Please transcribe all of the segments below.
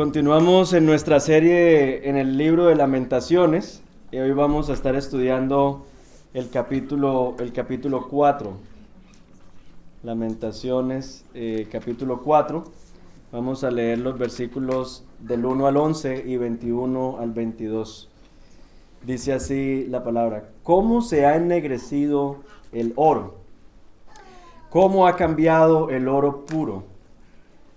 Continuamos en nuestra serie en el libro de Lamentaciones y hoy vamos a estar estudiando el capítulo 4. Lamentaciones, capítulo 4. Vamos a leer los versículos del 1 al 11 y 21 al 22. Dice así la palabra: ¿Cómo se ha ennegrecido el oro? ¿Cómo ha cambiado el oro puro?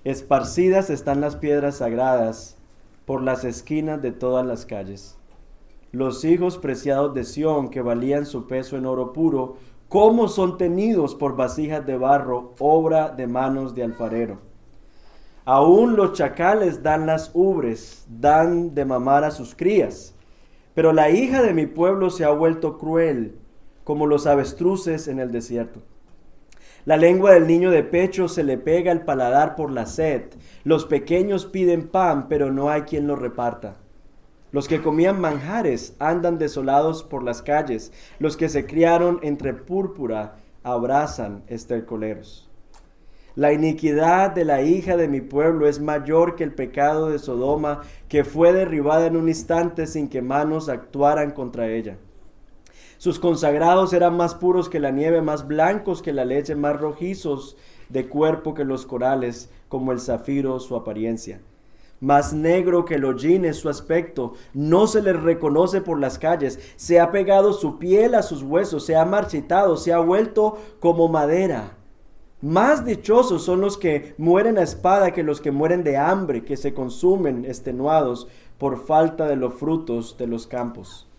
Esparcidas están las piedras sagradas por las esquinas de todas las calles. Los hijos preciados de Sión, que valían su peso en oro puro, ¿cómo son tenidos por vasijas de barro, obra de manos de alfarero? Aún los chacales dan las ubres, dan de mamar a sus crías. Pero la hija de mi pueblo se ha vuelto cruel, como los avestruces en el desierto. La lengua del niño de pecho se le pega al paladar por la sed. Los pequeños piden pan, pero no hay quien lo reparta. Los que comían manjares andan desolados por las calles. Los que se criaron entre púrpura abrazan estercoleros. La iniquidad de la hija de mi pueblo es mayor que el pecado de Sodoma, que fue derribada en un instante sin que manos actuaran contra ella. Sus consagrados eran más puros que la nieve, más blancos que la leche, más rojizos de cuerpo que los corales, como el zafiro su apariencia. Más negro que el hollín es su aspecto, no se les reconoce por las calles. Se ha pegado su piel a sus huesos, se ha marchitado, se ha vuelto como madera. Más dichosos son los que mueren a espada que los que mueren de hambre, que se consumen extenuados por falta de los frutos de los campos.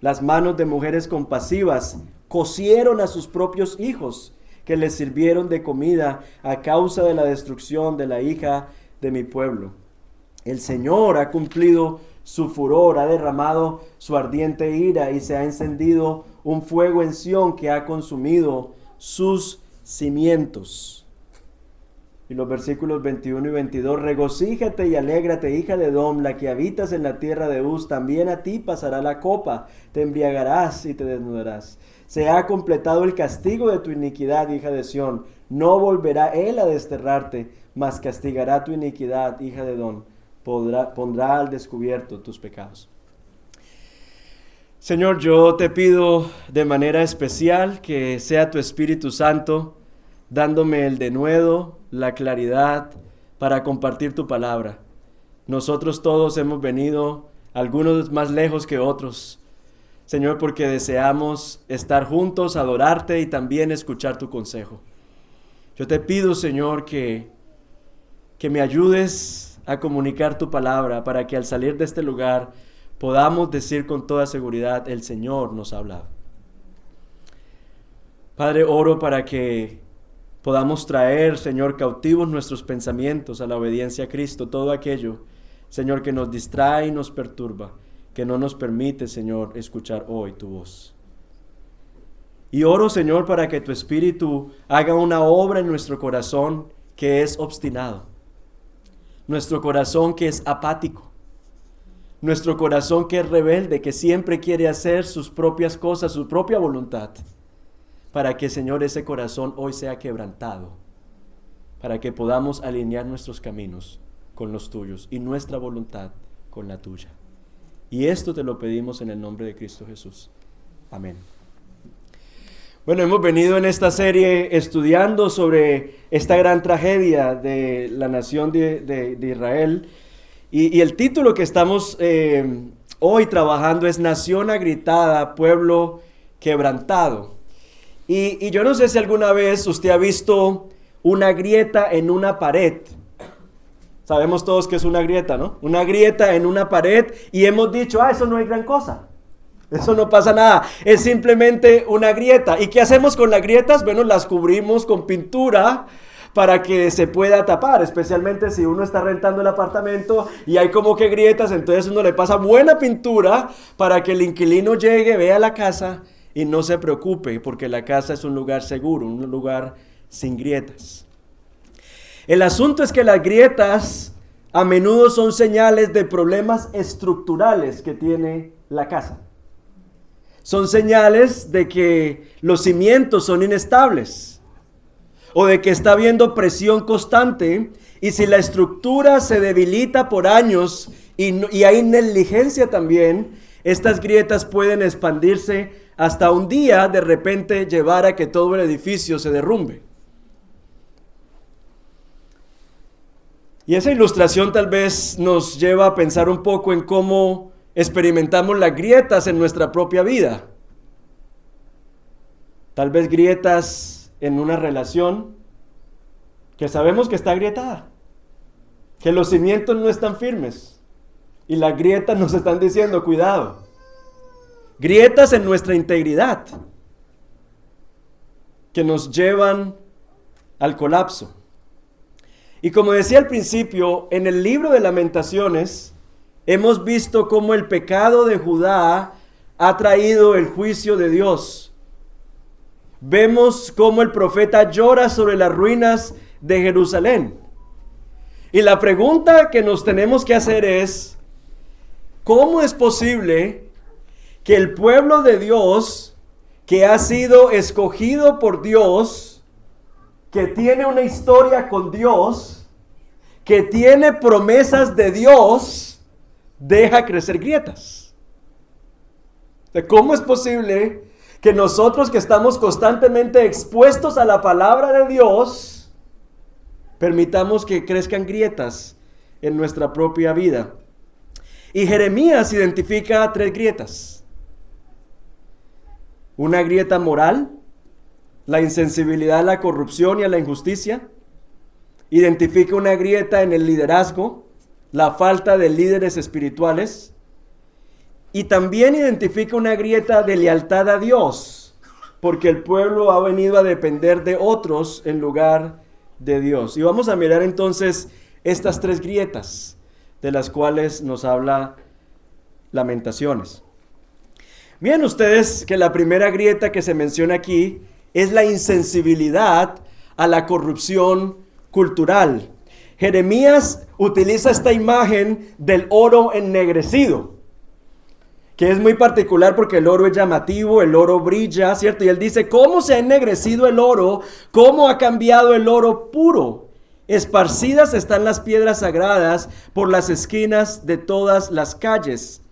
Las manos de mujeres compasivas cocieron a sus propios hijos, que les sirvieron de comida a causa de la destrucción de la hija de mi pueblo. El Señor ha cumplido su furor, ha derramado su ardiente ira y se ha encendido un fuego en Sión que ha consumido sus cimientos. Y los versículos 21 y 22, regocíjate y alégrate, hija de Edom, la que habitas en la tierra de Uz, también a ti pasará la copa, te embriagarás y te desnudarás. Se ha completado el castigo de tu iniquidad, hija de Sión, no volverá él a desterrarte, mas castigará tu iniquidad, hija de Edom, pondrá al descubierto tus pecados. Señor, yo te pido de manera especial que sea tu Espíritu Santo dándome el denuedo, la claridad para compartir tu palabra. Nosotros todos hemos venido, algunos más lejos que otros, Señor, porque deseamos estar juntos, adorarte y también escuchar tu consejo. Yo te pido, Señor, que me ayudes a comunicar tu palabra para que al salir de este lugar podamos decir con toda seguridad: el Señor nos ha hablado. Padre, oro para que podamos traer, Señor, cautivos nuestros pensamientos a la obediencia a Cristo, todo aquello, Señor, que nos distrae y nos perturba, que no nos permite, Señor, escuchar hoy tu voz. Y oro, Señor, para que tu Espíritu haga una obra en nuestro corazón que es obstinado, nuestro corazón que es apático, nuestro corazón que es rebelde, que siempre quiere hacer sus propias cosas, su propia voluntad. Para que, Señor, ese corazón hoy sea quebrantado, para que podamos alinear nuestros caminos con los tuyos y nuestra voluntad con la tuya. Y esto te lo pedimos en el nombre de Cristo Jesús. Amén. Bueno, hemos venido en esta serie estudiando sobre esta gran tragedia de la nación de Israel. Y el título que estamos hoy trabajando es Nación Agritada, Pueblo Quebrantado. Y yo no sé si alguna vez usted ha visto una grieta en una pared. Sabemos todos que es una grieta, ¿no? Una grieta en una pared y hemos dicho, eso no hay gran cosa. Eso no pasa nada. Es simplemente una grieta. ¿Y qué hacemos con las grietas? Bueno, las cubrimos con pintura para que se pueda tapar, especialmente si uno está rentando el apartamento y hay como que grietas, entonces uno le pasa buena pintura para que el inquilino llegue, vea la casa y no se preocupe, porque la casa es un lugar seguro, un lugar sin grietas. El asunto es que las grietas a menudo son señales de problemas estructurales que tiene la casa. Son señales de que los cimientos son inestables. o de que está habiendo presión constante, y si la estructura se debilita por años y hay negligencia también, estas grietas pueden expandirse hasta un día de repente llevar a que todo el edificio se derrumbe. Y esa ilustración tal vez nos lleva a pensar un poco en cómo experimentamos las grietas en nuestra propia vida. Tal vez grietas en una relación que sabemos que está agrietada, que los cimientos no están firmes y las grietas nos están diciendo cuidado. Grietas en nuestra integridad que nos llevan al colapso. Y como decía al principio, en el libro de Lamentaciones hemos visto cómo el pecado de Judá ha traído el juicio de Dios. Vemos cómo el profeta llora sobre las ruinas de Jerusalén. Y la pregunta que nos tenemos que hacer es, ¿cómo es posible que el pueblo de Dios, que ha sido escogido por Dios, que tiene una historia con Dios, que tiene promesas de Dios, deja crecer grietas? ¿Cómo es posible que nosotros que estamos constantemente expuestos a la palabra de Dios, permitamos que crezcan grietas en nuestra propia vida? Y Jeremías identifica 3 grietas. Una grieta moral, la insensibilidad a la corrupción y a la injusticia. Identifica una grieta en el liderazgo, la falta de líderes espirituales. Y también identifica una grieta de lealtad a Dios, porque el pueblo ha venido a depender de otros en lugar de Dios. Y vamos a mirar entonces estas 3 grietas de las cuales nos habla Lamentaciones. Miren ustedes que la primera grieta que se menciona aquí es la insensibilidad a la corrupción cultural. Jeremías utiliza esta imagen del oro ennegrecido, que es muy particular porque el oro es llamativo, el oro brilla, ¿cierto? Y él dice, ¿cómo se ha ennegrecido el oro? ¿Cómo ha cambiado el oro puro? Esparcidas están las piedras sagradas por las esquinas de todas las calles.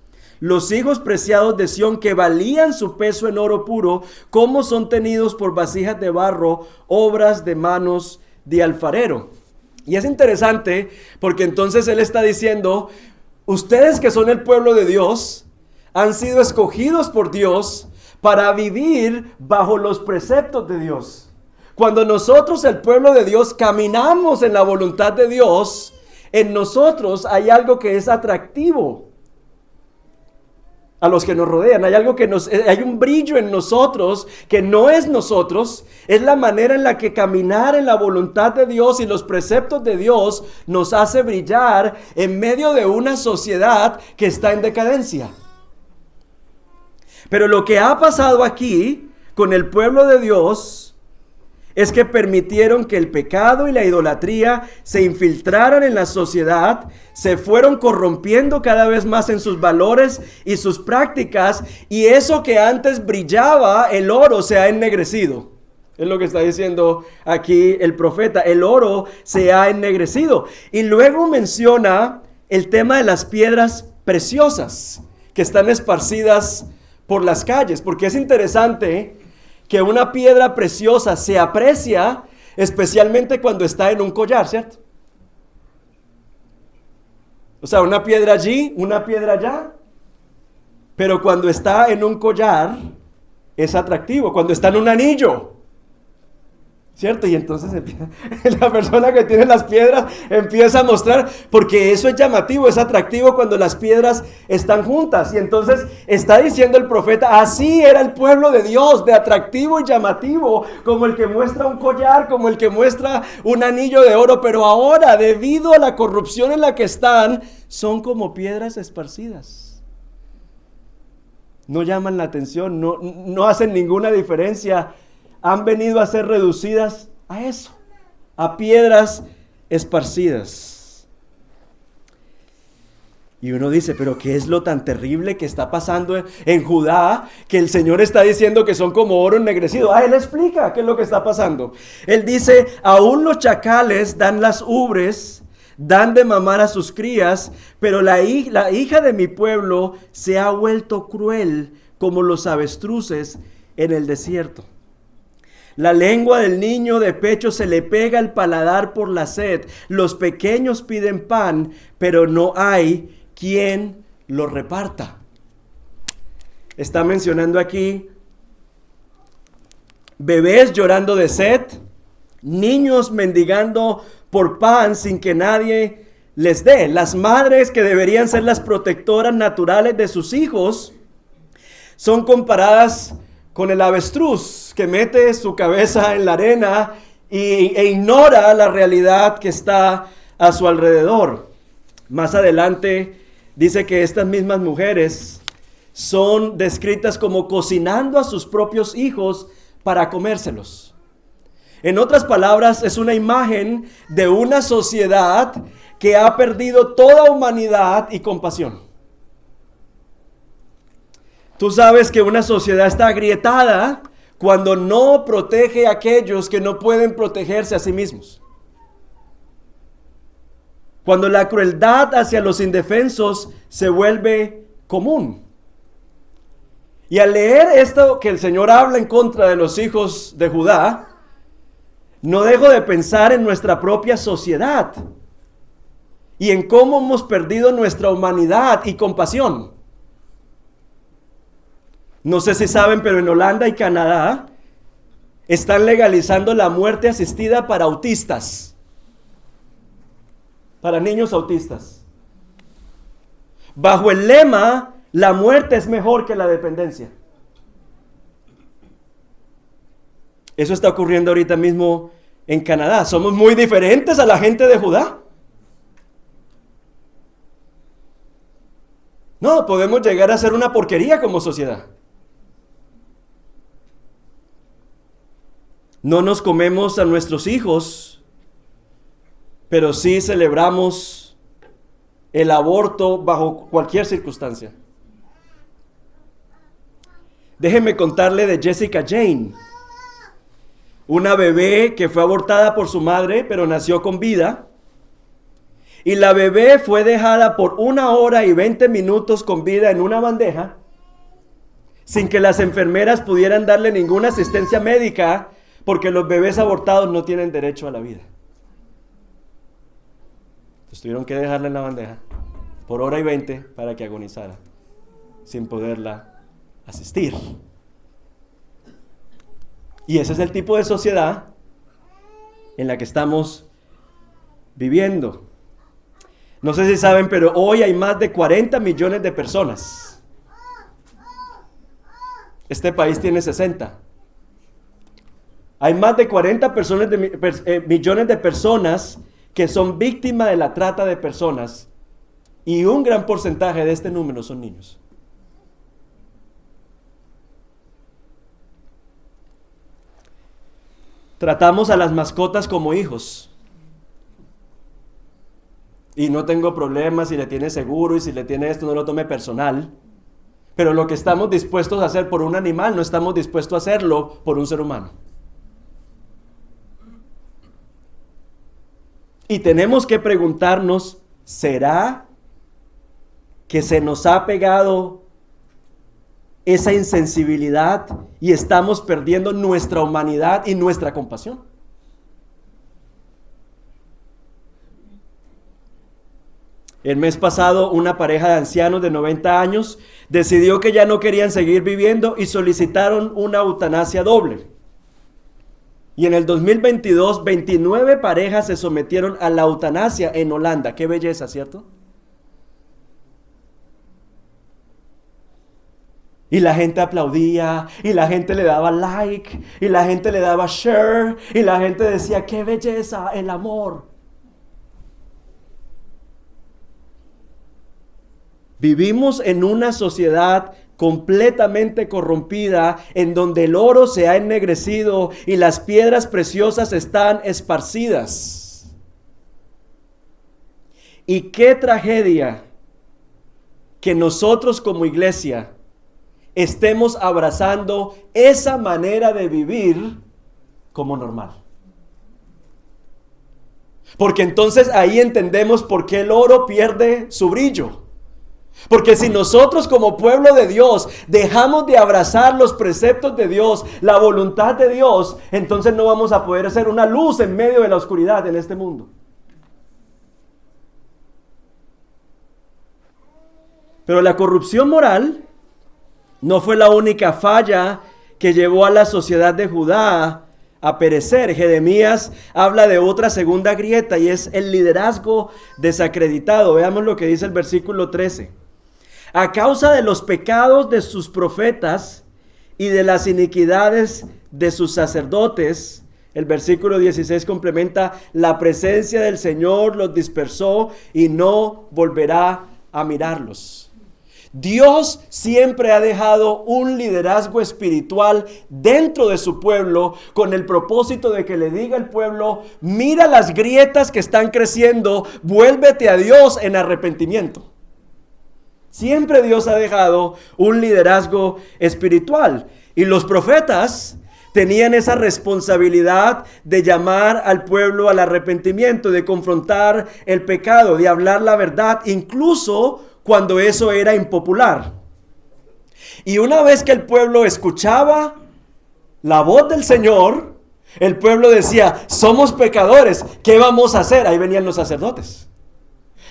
Los hijos preciados de Sión, que valían su peso en oro puro, ¿cómo son tenidos por vasijas de barro, obras de manos de alfarero? Y es interesante porque entonces él está diciendo, ustedes que son el pueblo de Dios, han sido escogidos por Dios para vivir bajo los preceptos de Dios. Cuando nosotros, el pueblo de Dios, caminamos en la voluntad de Dios, en nosotros hay algo que es atractivo a los que nos rodean. Hay algo hay un brillo en nosotros que no es nosotros, es la manera en la que caminar en la voluntad de Dios y los preceptos de Dios nos hace brillar en medio de una sociedad que está en decadencia. Pero lo que ha pasado aquí con el pueblo de Dios es que permitieron que el pecado y la idolatría se infiltraran en la sociedad, se fueron corrompiendo cada vez más en sus valores y sus prácticas, y eso que antes brillaba, el oro, se ha ennegrecido. Es lo que está diciendo aquí el profeta, el oro se ha ennegrecido. Y luego menciona el tema de las piedras preciosas que están esparcidas por las calles, porque es interesante que una piedra preciosa se aprecia especialmente cuando está en un collar, ¿cierto? O sea, una piedra allí, una piedra allá, pero cuando está en un collar es atractivo, cuando está en un anillo, ¿cierto? Y entonces la persona que tiene las piedras empieza a mostrar, porque eso es llamativo, es atractivo cuando las piedras están juntas. Y entonces está diciendo el profeta, así era el pueblo de Dios, de atractivo y llamativo, como el que muestra un collar, como el que muestra un anillo de oro. Pero ahora, debido a la corrupción en la que están, son como piedras esparcidas. No llaman la atención, no hacen ninguna diferencia. Han venido a ser reducidas a eso, a piedras esparcidas. Y uno dice, pero ¿qué es lo tan terrible que está pasando en Judá? Que el Señor está diciendo que son como oro ennegrecido. Él explica qué es lo que está pasando. Él dice, aún los chacales dan las ubres, dan de mamar a sus crías, pero la hija de mi pueblo se ha vuelto cruel como los avestruces en el desierto. La lengua del niño de pecho se le pega al paladar por la sed. Los pequeños piden pan, pero no hay quien lo reparta. Está mencionando aquí bebés llorando de sed, niños mendigando por pan sin que nadie les dé. Las madres, que deberían ser las protectoras naturales de sus hijos, son comparadas con el avestruz que mete su cabeza en la arena e ignora la realidad que está a su alrededor. Más adelante dice que estas mismas mujeres son descritas como cocinando a sus propios hijos para comérselos. En otras palabras, es una imagen de una sociedad que ha perdido toda humanidad y compasión. Tú sabes que una sociedad está agrietada cuando no protege a aquellos que no pueden protegerse a sí mismos. Cuando la crueldad hacia los indefensos se vuelve común. Y al leer esto que el Señor habla en contra de los hijos de Judá, no dejo de pensar en nuestra propia sociedad y en cómo hemos perdido nuestra humanidad y compasión. No sé si saben, pero en Holanda y Canadá están legalizando la muerte asistida para autistas, para niños autistas, bajo el lema, la muerte es mejor que la dependencia. Eso está ocurriendo ahorita mismo en Canadá. Somos muy diferentes a la gente de Judá. No, podemos llegar a ser una porquería como sociedad. No nos comemos a nuestros hijos, pero sí celebramos el aborto bajo cualquier circunstancia. Déjenme contarle de Jessica Jane, una bebé que fue abortada por su madre, pero nació con vida. Y la bebé fue dejada por 1 hora y 20 minutos con vida en una bandeja, sin que las enfermeras pudieran darle ninguna asistencia médica, porque los bebés abortados no tienen derecho a la vida. Entonces tuvieron que dejarla en la bandeja por 1 hora y 20 para que agonizara, sin poderla asistir. Y ese es el tipo de sociedad en la que estamos viviendo. No sé si saben, pero hoy hay más de 40 millones de personas. Este país tiene 60. Hay más de 40 millones de personas que son víctimas de la trata de personas. Y un gran porcentaje de este número son niños. Tratamos a las mascotas como hijos. Y no tengo problemas si le tiene seguro y si le tiene esto, no lo tome personal. Pero lo que estamos dispuestos a hacer por un animal, no estamos dispuestos a hacerlo por un ser humano. Y tenemos que preguntarnos, ¿será que se nos ha pegado esa insensibilidad y estamos perdiendo nuestra humanidad y nuestra compasión? El mes pasado, una pareja de ancianos de 90 años decidió que ya no querían seguir viviendo y solicitaron una eutanasia doble. Y en el 2022, 29 parejas se sometieron a la eutanasia en Holanda. Qué belleza, ¿cierto? Y la gente aplaudía, y la gente le daba like, y la gente le daba share, y la gente decía, qué belleza, el amor. Vivimos en una sociedad completamente corrompida, en donde el oro se ha ennegrecido y las piedras preciosas están esparcidas. Y qué tragedia que nosotros como iglesia estemos abrazando esa manera de vivir como normal. Porque entonces ahí entendemos por qué el oro pierde su brillo. Porque si nosotros como pueblo de Dios dejamos de abrazar los preceptos de Dios, la voluntad de Dios, entonces no vamos a poder ser una luz en medio de la oscuridad en este mundo. Pero la corrupción moral no fue la única falla que llevó a la sociedad de Judá a perecer. Jeremías habla de otra segunda grieta y es el liderazgo desacreditado. Veamos lo que dice el versículo 13. A causa de los pecados de sus profetas y de las iniquidades de sus sacerdotes, el versículo 16 complementa, la presencia del Señor los dispersó y no volverá a mirarlos. Dios siempre ha dejado un liderazgo espiritual dentro de su pueblo con el propósito de que le diga al pueblo, mira las grietas que están creciendo, vuélvete a Dios en arrepentimiento. Siempre Dios ha dejado un liderazgo espiritual y los profetas tenían esa responsabilidad de llamar al pueblo al arrepentimiento, de confrontar el pecado, de hablar la verdad, incluso cuando eso era impopular. Y una vez que el pueblo escuchaba la voz del Señor, el pueblo decía, somos pecadores, ¿qué vamos a hacer? Ahí venían los sacerdotes.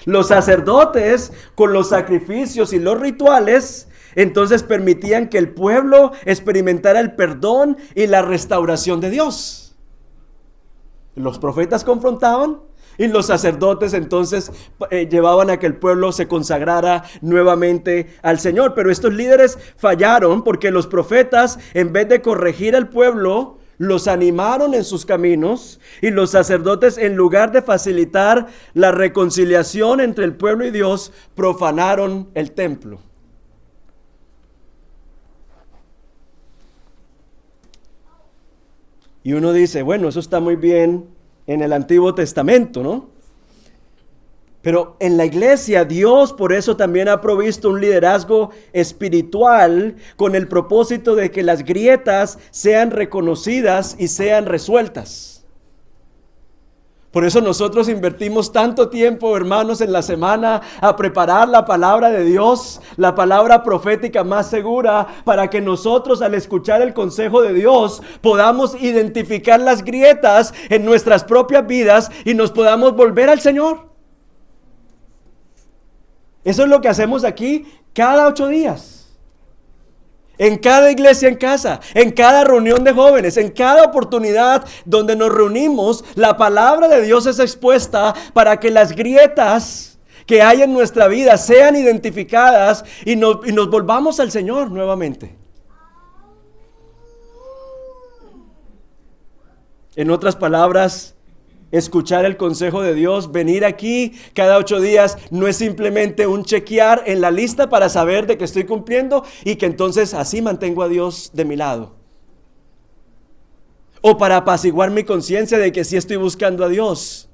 Los sacerdotes, con los sacrificios y los rituales, entonces permitían que el pueblo experimentara el perdón y la restauración de Dios. Los profetas confrontaban y los sacerdotes entonces llevaban a que el pueblo se consagrara nuevamente al Señor. Pero estos líderes fallaron porque los profetas, en vez de corregir al pueblo, los animaron en sus caminos, y los sacerdotes, en lugar de facilitar la reconciliación entre el pueblo y Dios, profanaron el templo. Y uno dice, bueno, eso está muy bien en el Antiguo Testamento, ¿no? Pero en la iglesia Dios por eso también ha provisto un liderazgo espiritual con el propósito de que las grietas sean reconocidas y sean resueltas. Por eso nosotros invertimos tanto tiempo, hermanos, en la semana a preparar la palabra de Dios, la palabra profética más segura, para que nosotros al escuchar el consejo de Dios podamos identificar las grietas en nuestras propias vidas y nos podamos volver al Señor. Eso es lo que hacemos aquí cada 8 días. En cada iglesia en casa, en cada reunión de jóvenes, en cada oportunidad donde nos reunimos, la palabra de Dios es expuesta para que las grietas que hay en nuestra vida sean identificadas y nos volvamos al Señor nuevamente. En otras palabras, escuchar el consejo de Dios, venir aquí cada 8 días, no es simplemente un chequear en la lista para saber de que estoy cumpliendo y que entonces así mantengo a Dios de mi lado. O para apaciguar mi conciencia de que sí estoy buscando a Dios.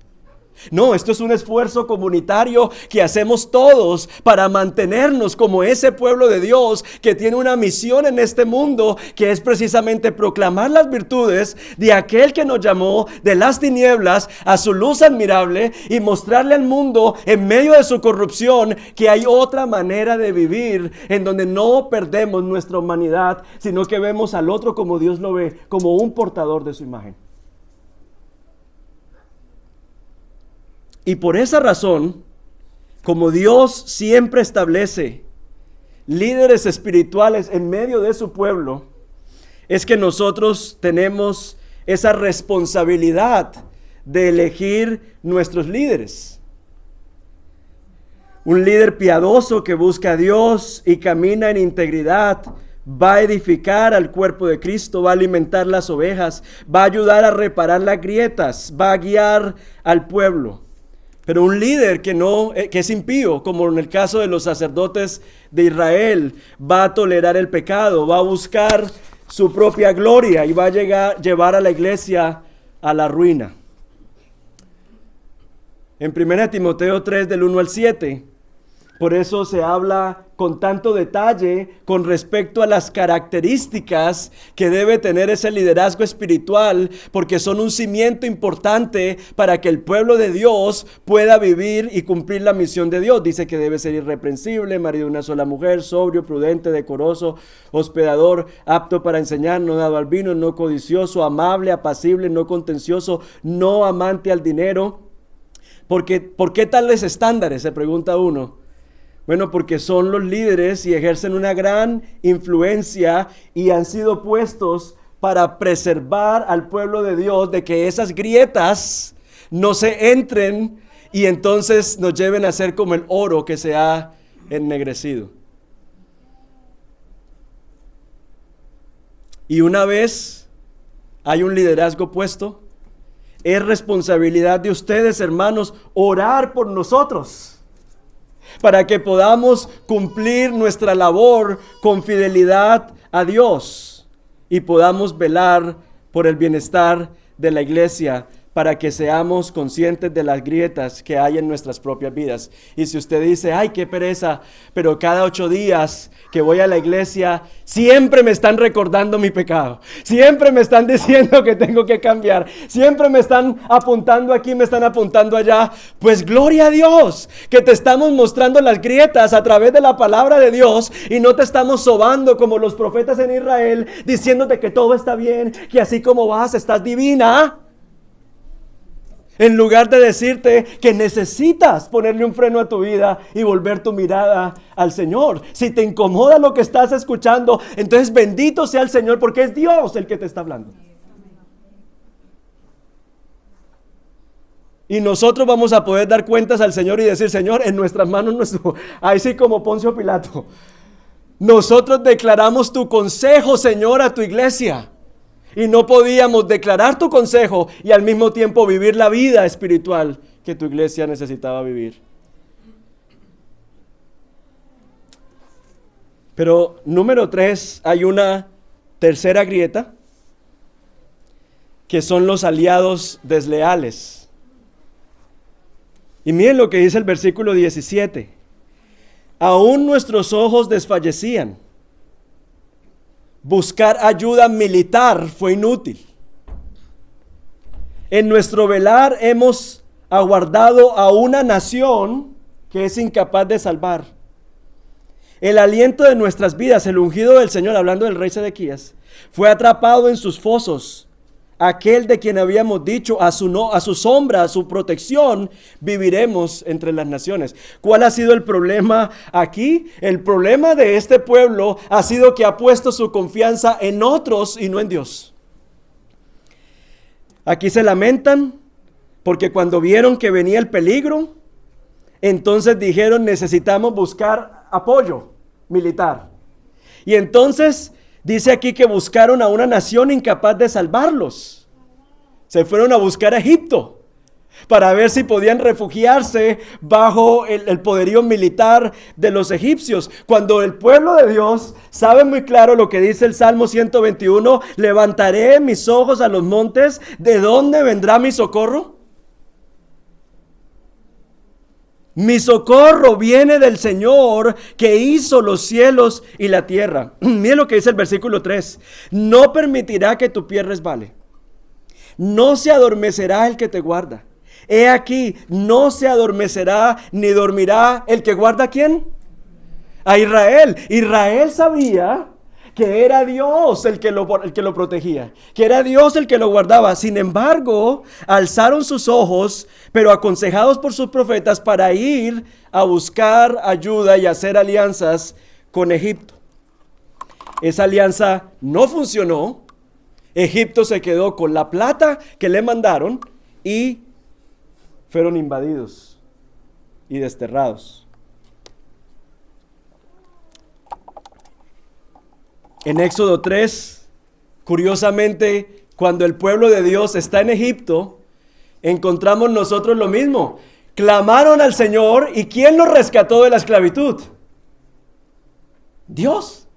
No, esto es un esfuerzo comunitario que hacemos todos para mantenernos como ese pueblo de Dios que tiene una misión en este mundo, que es precisamente proclamar las virtudes de aquel que nos llamó de las tinieblas a su luz admirable y mostrarle al mundo en medio de su corrupción que hay otra manera de vivir en donde no perdemos nuestra humanidad, sino que vemos al otro como Dios lo ve, como un portador de su imagen. Y por esa razón, como Dios siempre establece líderes espirituales en medio de su pueblo, es que nosotros tenemos esa responsabilidad de elegir nuestros líderes. Un líder piadoso que busca a Dios y camina en integridad va a edificar al cuerpo de Cristo, va a alimentar las ovejas, va a ayudar a reparar las grietas, va a guiar al pueblo. Pero un líder que es impío, como en el caso de los sacerdotes de Israel, va a tolerar el pecado, va a buscar su propia gloria y va a llevar a la iglesia a la ruina. En 1 Timoteo 3, del 1 al 7, Por eso se habla con tanto detalle con respecto a las características que debe tener ese liderazgo espiritual, porque son un cimiento importante para que el pueblo de Dios pueda vivir y cumplir la misión de Dios. Dice que debe ser irreprensible, marido de una sola mujer, sobrio, prudente, decoroso, hospedador, apto para enseñar, no dado al vino, no codicioso, amable, apacible, no contencioso, no amante al dinero. ¿Por qué tales estándares? Se pregunta uno. Bueno, porque son los líderes y ejercen una gran influencia y han sido puestos para preservar al pueblo de Dios de que esas grietas no se entren y entonces nos lleven a ser como el oro que se ha ennegrecido. Y una vez hay un liderazgo puesto, es responsabilidad de ustedes, hermanos, orar por nosotros, para que podamos cumplir nuestra labor con fidelidad a Dios y podamos velar por el bienestar de la iglesia, para que seamos conscientes de las grietas que hay en nuestras propias vidas. Y si usted dice, ay, qué pereza, pero cada 8 días que voy a la iglesia, siempre me están recordando mi pecado, siempre me están diciendo que tengo que cambiar, siempre me están apuntando aquí, me están apuntando allá, pues gloria a Dios, que te estamos mostrando las grietas a través de la palabra de Dios y no te estamos sobando como los profetas en Israel, diciéndote que todo está bien, que así como vas, estás divina. En lugar de decirte que necesitas ponerle un freno a tu vida y volver tu mirada al Señor. Si te incomoda lo que estás escuchando, entonces bendito sea el Señor, porque es Dios el que te está hablando. Y nosotros vamos a poder dar cuentas al Señor y decir, Señor, en nuestras manos, ahí sí como Poncio Pilato, nosotros declaramos tu consejo, Señor, a tu iglesia. Y no podíamos declarar tu consejo y al mismo tiempo vivir la vida espiritual que tu iglesia necesitaba vivir. Pero número 3, hay una tercera grieta, que son los aliados desleales. Y miren lo que dice el versículo 17. Aún nuestros ojos desfallecían. Buscar ayuda militar fue inútil. En nuestro velar hemos aguardado a una nación que es incapaz de salvar. El aliento de nuestras vidas, el ungido del Señor, hablando del rey Sedequías, fue atrapado en sus fosos. Aquel de quien habíamos dicho, a su sombra, a su protección, viviremos entre las naciones. ¿Cuál ha sido el problema aquí? El problema de este pueblo ha sido que ha puesto su confianza en otros y no en Dios. Aquí se lamentan porque cuando vieron que venía el peligro, entonces dijeron, necesitamos buscar apoyo militar. Y entonces dice aquí que buscaron a una nación incapaz de salvarlos. Se fueron a buscar a Egipto para ver si podían refugiarse bajo el poderío militar de los egipcios. Cuando el pueblo de Dios sabe muy claro lo que dice el Salmo 121, levantaré mis ojos a los montes, ¿de dónde vendrá mi socorro? Mi socorro viene del Señor que hizo los cielos y la tierra. Miren lo que dice el versículo 3. No permitirá que tu pie resbale. No se adormecerá el que te guarda. He aquí, no se adormecerá ni dormirá el que guarda ¿a quién? A Israel. Israel sabía que era Dios el que lo protegía, que era Dios el que lo guardaba. Sin embargo, alzaron sus ojos, pero aconsejados por sus profetas, para ir a buscar ayuda y hacer alianzas con Egipto. Esa alianza no funcionó. Egipto se quedó con la plata que le mandaron y fueron invadidos y desterrados. En Éxodo 3, curiosamente, cuando el pueblo de Dios está en Egipto, encontramos nosotros lo mismo. Clamaron al Señor, ¿y quién los rescató de la esclavitud? Dios.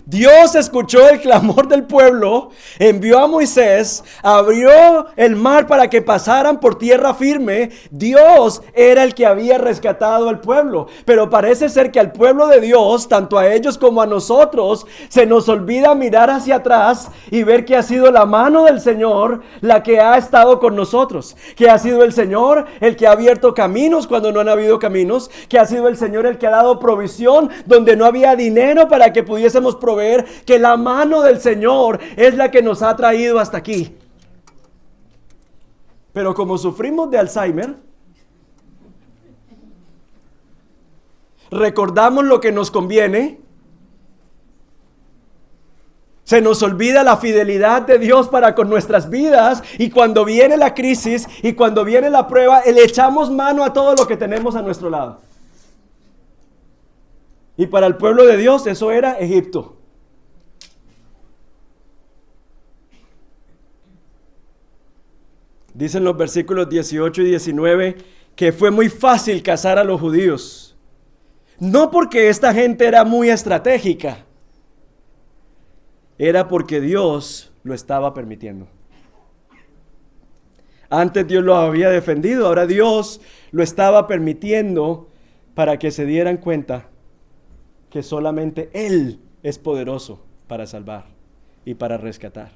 Dios escuchó el clamor del pueblo, envió a Moisés, abrió el mar para que pasaran por tierra firme. Dios era el que había rescatado al pueblo. Pero parece ser que al pueblo de Dios, tanto a ellos como a nosotros, se nos olvida mirar hacia atrás y ver que ha sido la mano del Señor la que ha estado con nosotros. Que ha sido el Señor el que ha abierto caminos cuando no han habido caminos. Que ha sido el Señor el que ha dado provisión donde no había dinero para que pudiésemos proveer, que la mano del Señor es la que nos ha traído hasta aquí. Pero como sufrimos de Alzheimer, recordamos lo que nos conviene, se nos olvida la fidelidad de Dios para con nuestras vidas, y cuando viene la crisis y cuando viene la prueba, le echamos mano a todo lo que tenemos a nuestro lado. Y para el pueblo de Dios eso era Egipto. Dicen los versículos 18 y 19 que fue muy fácil cazar a los judíos. No porque esta gente era muy estratégica, era porque Dios lo estaba permitiendo. Antes Dios lo había defendido, ahora Dios lo estaba permitiendo para que se dieran cuenta que solamente Él es poderoso para salvar y para rescatar.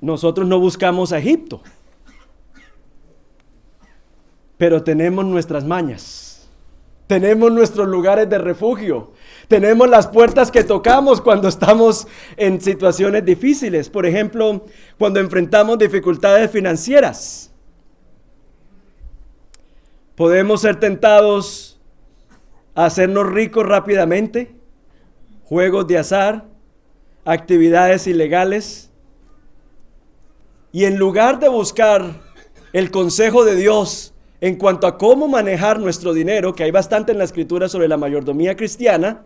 Nosotros no buscamos a Egipto, pero tenemos nuestras mañas, tenemos nuestros lugares de refugio, tenemos las puertas que tocamos cuando estamos en situaciones difíciles. Por ejemplo, cuando enfrentamos dificultades financieras, podemos ser tentados a hacernos ricos rápidamente, juegos de azar, actividades ilegales. Y en lugar de buscar el consejo de Dios en cuanto a cómo manejar nuestro dinero, que hay bastante en la Escritura sobre la mayordomía cristiana,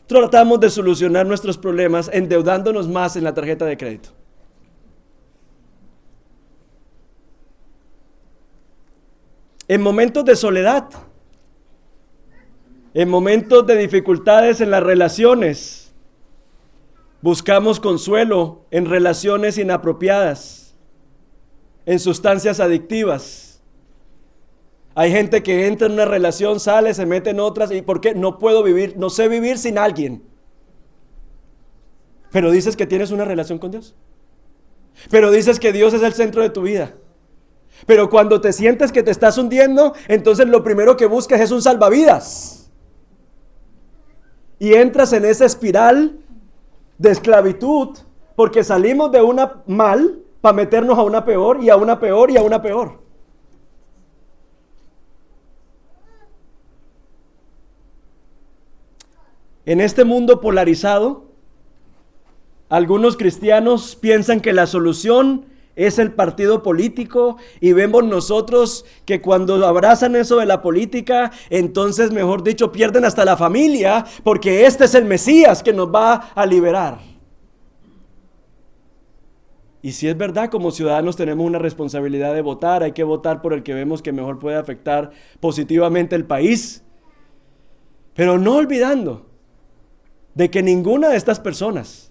tratamos de solucionar nuestros problemas endeudándonos más en la tarjeta de crédito. En momentos de soledad, en momentos de dificultades en las relaciones, buscamos consuelo en relaciones inapropiadas, en sustancias adictivas. Hay gente que entra en una relación, sale, se mete en otras. ¿Y por qué? No puedo vivir, no sé vivir sin alguien. Pero dices que tienes una relación con Dios. Pero dices que Dios es el centro de tu vida. Pero cuando te sientes que te estás hundiendo, entonces lo primero que buscas es un salvavidas. Y entras en esa espiral de esclavitud, porque salimos de una mal para meternos a una peor y a una peor y a una peor. En este mundo polarizado, algunos cristianos piensan que la solución es el partido político, y vemos nosotros que cuando abrazan eso de la política, entonces, mejor dicho, pierden hasta la familia, porque este es el Mesías que nos va a liberar. Y si es verdad, como ciudadanos tenemos una responsabilidad de votar, hay que votar por el que vemos que mejor puede afectar positivamente el país, pero no olvidando de que ninguna de estas personas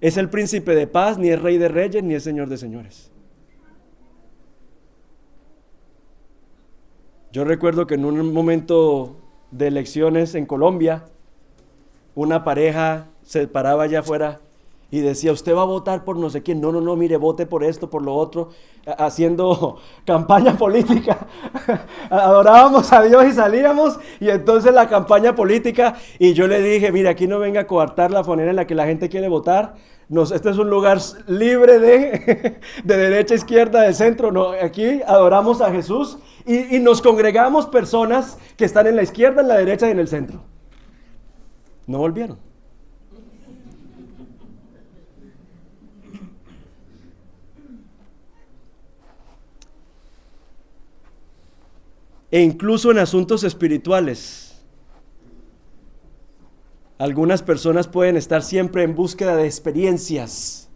es el príncipe de paz, ni es rey de reyes, ni es señor de señores. Yo recuerdo que en un momento de elecciones en Colombia, una pareja se paraba allá afuera y decía: usted va a votar por no sé quién. No, mire, vote por esto, por lo otro, haciendo campaña política. Adorábamos a Dios y salíamos, y entonces la campaña política, y yo le dije: mire, aquí no venga a coartar la manera en la que la gente quiere votar. Este es un lugar libre de derecha, izquierda, de centro. No, aquí adoramos a Jesús, y nos congregamos personas que están en la izquierda, en la derecha y en el centro. No volvieron. E incluso en asuntos espirituales, algunas personas pueden estar siempre en búsqueda de experiencias,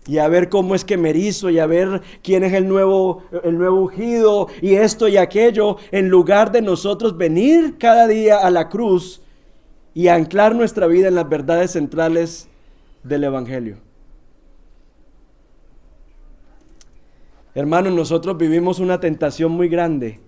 y a ver cómo es que me erizo y a ver quién es el nuevo ungido y esto y aquello, en lugar de nosotros venir cada día a la cruz y anclar nuestra vida en las verdades centrales del Evangelio. Hermanos, nosotros vivimos una tentación muy grande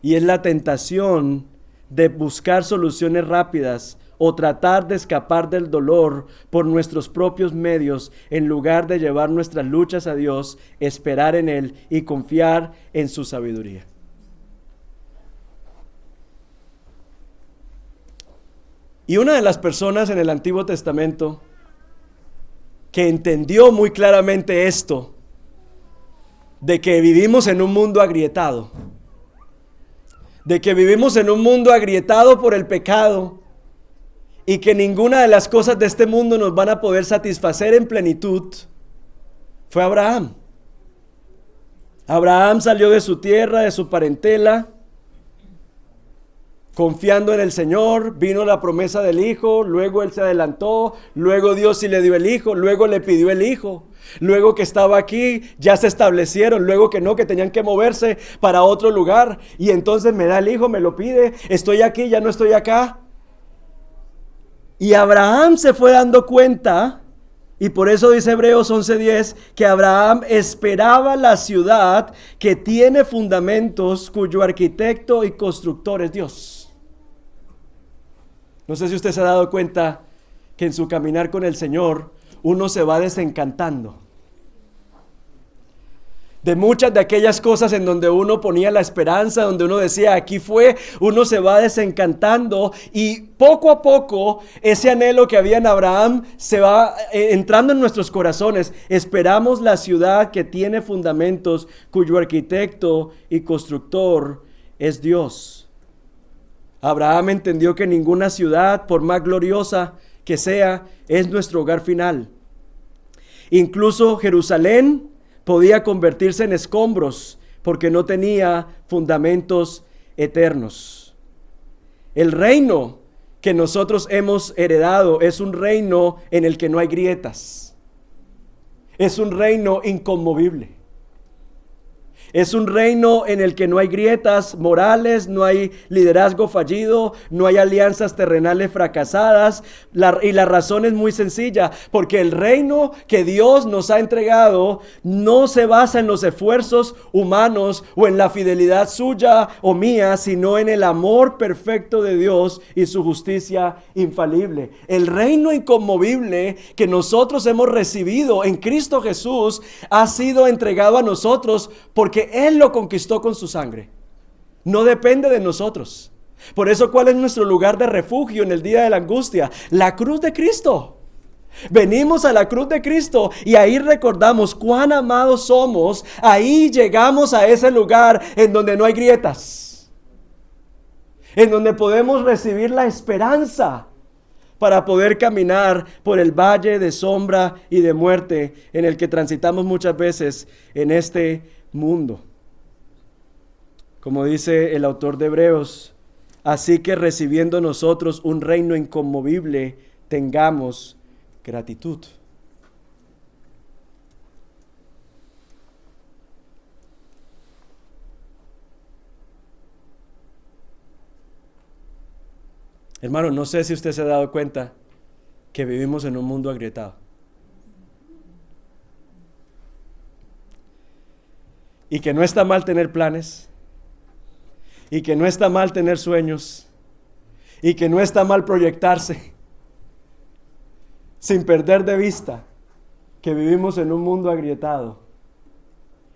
y es la tentación de buscar soluciones rápidas o tratar de escapar del dolor por nuestros propios medios en lugar de llevar nuestras luchas a Dios, esperar en Él y confiar en su sabiduría. Y una de las personas en el Antiguo Testamento que entendió muy claramente esto, de que vivimos en un mundo agrietado, por el pecado, y que ninguna de las cosas de este mundo nos van a poder satisfacer en plenitud, fue Abraham. Abraham salió de su tierra, de su parentela, confiando en el Señor. Vino la promesa del hijo, luego él se adelantó, luego Dios sí le dio el hijo, luego le pidió el hijo, luego que estaba aquí ya se establecieron, luego que no, que tenían que moverse para otro lugar, y entonces me da el hijo, me lo pide, estoy aquí, ya no estoy acá. Y Abraham se fue dando cuenta, y por eso dice Hebreos 11:10, que Abraham esperaba la ciudad que tiene fundamentos, cuyo arquitecto y constructor es Dios. No sé si usted se ha dado cuenta que en su caminar con el Señor uno se va desencantando de muchas de aquellas cosas en donde uno ponía la esperanza, donde uno decía aquí fue, uno se va desencantando y poco a poco ese anhelo que había en Abraham se va entrando en nuestros corazones. Esperamos la ciudad que tiene fundamentos, cuyo arquitecto y constructor es Dios. Abraham entendió que ninguna ciudad, por más gloriosa que sea, es nuestro hogar final. Incluso Jerusalén podía convertirse en escombros porque no tenía fundamentos eternos. El reino que nosotros hemos heredado es un reino en el que no hay grietas. Es un reino inconmovible. Es un reino en el que no hay grietas morales, no hay liderazgo fallido, no hay alianzas terrenales fracasadas. Y la razón es muy sencilla, porque el reino que Dios nos ha entregado no se basa en los esfuerzos humanos o en la fidelidad suya o mía, sino en el amor perfecto de Dios y su justicia infalible. El reino inconmovible que nosotros hemos recibido en Cristo Jesús ha sido entregado a nosotros porque Él lo conquistó con su sangre. No depende de nosotros. Por eso, ¿cuál es nuestro lugar de refugio en el día de la angustia? La cruz de Cristo. Venimos a la cruz de Cristo y ahí recordamos cuán amados somos. Ahí llegamos a ese lugar en donde no hay grietas, en donde podemos recibir la esperanza para poder caminar por el valle de sombra y de muerte en el que transitamos muchas veces en este mundo. Como dice el autor de Hebreos, así que recibiendo nosotros un reino inconmovible, tengamos gratitud. Hermano, no sé si usted se ha dado cuenta que vivimos en un mundo agrietado. Y que no está mal tener planes, y que no está mal tener sueños, y que no está mal proyectarse, sin perder de vista que vivimos en un mundo agrietado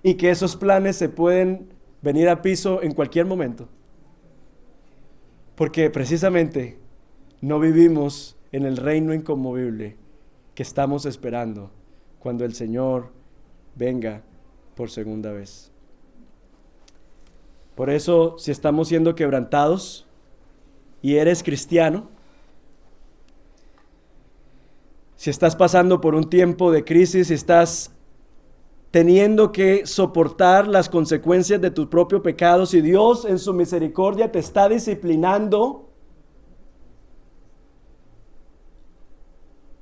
y que esos planes se pueden venir a piso en cualquier momento. Porque precisamente no vivimos en el reino inconmovible que estamos esperando cuando el Señor venga por segunda vez. Por eso, si estamos siendo quebrantados y eres cristiano, si estás pasando por un tiempo de crisis, si estás teniendo que soportar las consecuencias de tu propio pecado, si Dios en su misericordia te está disciplinando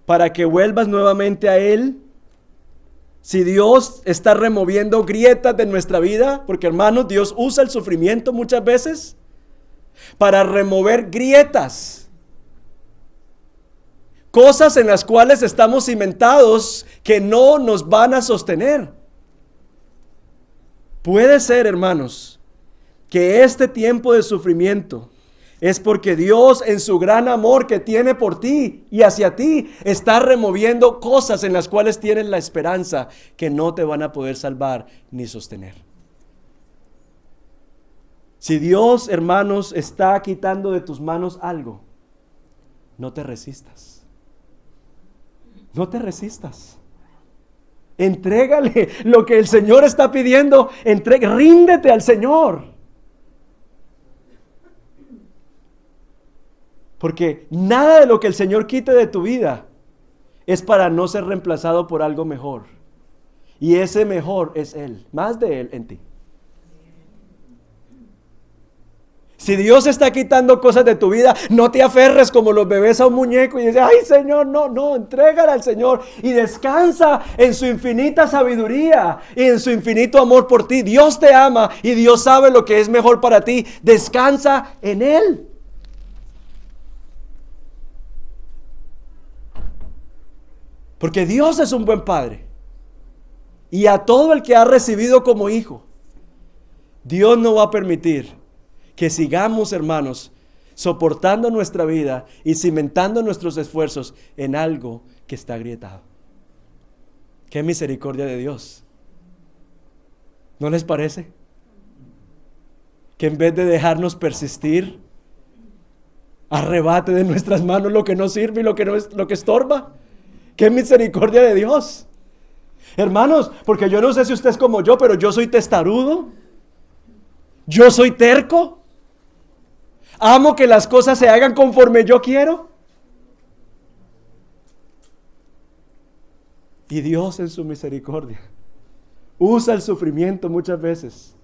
para que vuelvas nuevamente a Él Si Dios está removiendo grietas de nuestra vida, porque hermanos, Dios usa el sufrimiento muchas veces para remover grietas, cosas en las cuales estamos cimentados que no nos van a sostener. Puede ser, hermanos, que este tiempo de sufrimiento es porque Dios, en su gran amor que tiene por ti y hacia ti, está removiendo cosas en las cuales tienes la esperanza que no te van a poder salvar ni sostener. Si Dios, hermanos, está quitando de tus manos algo, no te resistas. No te resistas. Entrégale lo que el Señor está pidiendo. Ríndete al Señor. Porque nada de lo que el Señor quite de tu vida es para no ser reemplazado por algo mejor. Y ese mejor es Él, más de Él en ti. Si Dios está quitando cosas de tu vida, no te aferres como los bebés a un muñeco y dices, ay Señor, no, entrégala al Señor y descansa en su infinita sabiduría y en su infinito amor por ti. Dios te ama y Dios sabe lo que es mejor para ti. Descansa en Él. Porque Dios es un buen Padre. Y a todo el que ha recibido como hijo, Dios no va a permitir que sigamos, hermanos, soportando nuestra vida y cimentando nuestros esfuerzos en algo que está agrietado. ¡Qué misericordia de Dios! ¿No les parece? Que en vez de dejarnos persistir, arrebate de nuestras manos lo que no sirve y lo que estorba. ¡Qué misericordia de Dios! Hermanos, porque yo no sé si usted es como yo, pero yo soy testarudo. Yo soy terco. Amo que las cosas se hagan conforme yo quiero. Y Dios en su misericordia usa el sufrimiento muchas veces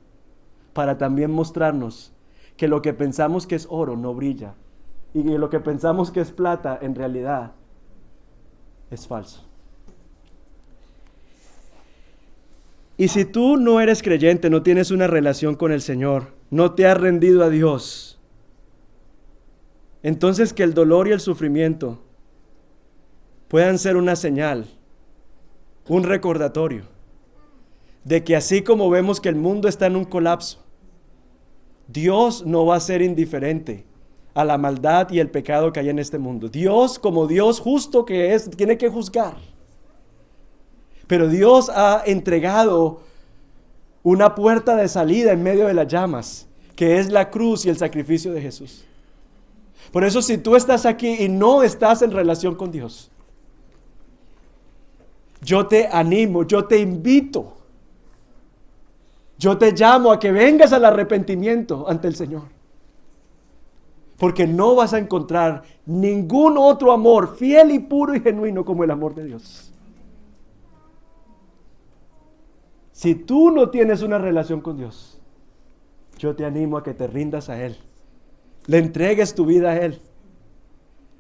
para también mostrarnos que lo que pensamos que es oro no brilla. Y que lo que pensamos que es plata en realidad es falso. Y si tú no eres creyente, no tienes una relación con el Señor, no te has rendido a Dios, entonces que el dolor y el sufrimiento puedan ser una señal, un recordatorio de que así como vemos que el mundo está en un colapso, Dios no va a ser indiferente a la maldad y el pecado que hay en este mundo. Dios, como Dios justo que es, tiene que juzgar. Pero Dios ha entregado una puerta de salida en medio de las llamas, que es la cruz y el sacrificio de Jesús. Por eso, si tú estás aquí y no estás en relación con Dios, yo te animo, yo te invito, yo te llamo a que vengas al arrepentimiento ante el Señor. Porque no vas a encontrar ningún otro amor fiel y puro y genuino como el amor de Dios. Si tú no tienes una relación con Dios, yo te animo a que te rindas a Él. Le entregues tu vida a Él.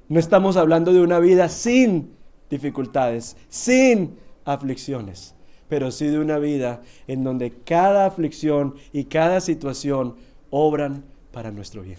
No estamos hablando de una vida sin dificultades, sin aflicciones, pero sí de una vida en donde cada aflicción y cada situación obran para nuestro bien.